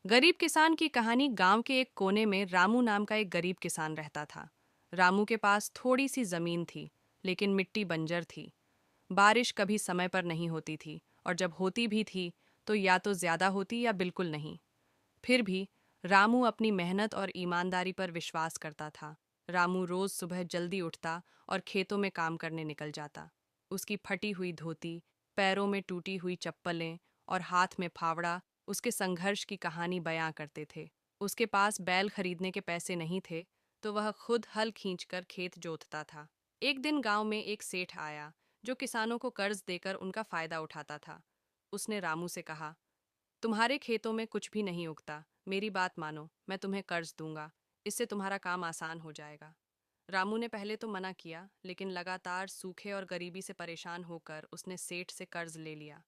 गरीब किसान की कहानी। गांव के एक कोने में रामू नाम का एक गरीब किसान रहता था। रामू के पास थोड़ी सी जमीन थी, लेकिन मिट्टी बंजर थी। बारिश कभी समय पर नहीं होती थी, और जब होती भी थी तो या तो ज्यादा होती या बिल्कुल नहीं। फिर भी रामू अपनी मेहनत और ईमानदारी पर विश्वास करता था। रामू रोज सुबह जल्दी उठता और खेतों में काम करने निकल जाता। उसकी फटी हुई धोती, पैरों में टूटी हुई चप्पलें और हाथ में फावड़ा उसके संघर्ष की कहानी बयां करते थे। उसके पास बैल खरीदने के पैसे नहीं थे, तो वह खुद हल खींचकर खेत जोतता था। एक दिन गांव में एक सेठ आया, जो किसानों को कर्ज देकर उनका फायदा उठाता था। उसने रामू से कहा, तुम्हारे खेतों में कुछ भी नहीं उगता, मेरी बात मानो, मैं तुम्हें कर्ज दूंगा। इससे तुम्हारा काम आसान हो जाएगा। रामू ने पहले तो मना किया, लेकिन लगातार सूखे और गरीबी से परेशान होकर उसने सेठ से कर्ज ले लिया।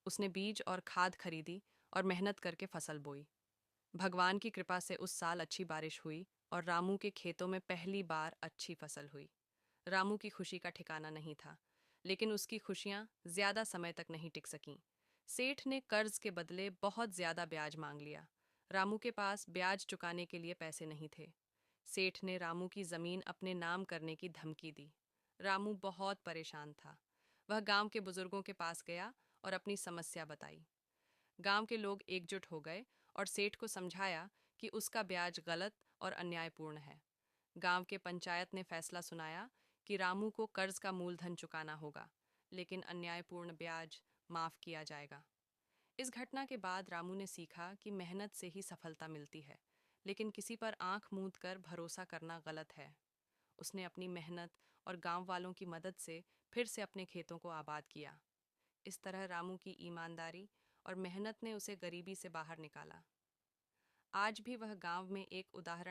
उसने बीज और खाद खरीदी और मेहनत करके फसल बोई। भगवान की कृपा से उस साल अच्छी बारिश हुई और रामू के खेतों में पहली बार अच्छी फसल हुई। रामू की खुशी का ठिकाना नहीं था, लेकिन उसकी खुशियां ज्यादा समय तक नहीं टिक सकीं। सेठ ने कर्ज के बदले बहुत ज्यादा ब्याज मांग लिया। रामू के पास ब्याज चुकाने के लिए पैसे नहीं थे। सेठ ने रामू की जमीन अपने नाम करने की धमकी दी। रामू बहुत परेशान था। वह गांव के बुजुर्गों के पास गया और अपनी समस्या बताई। गांव के लोग एकजुट हो गए और सेठ को समझाया कि उसका ब्याज गलत और अन्यायपूर्ण है। गांव के पंचायत ने फैसला सुनाया कि रामू को कर्ज का मूलधन चुकाना होगा, लेकिन अन्यायपूर्ण ब्याज माफ किया जाएगा। इस घटना के बाद रामू ने सीखा कि मेहनत से ही सफलता मिलती है, लेकिन किसी पर आंख मूंद कर भरोसा करना गलत है। उसने अपनी मेहनत और गांव वालों की मदद से फिर से अपने खेतों को आबाद किया। इस तरह रामू की ईमानदारी और मेहनत ने उसे गरीबी से बाहर निकाला। आज भी वह गांव में एक उदाहरण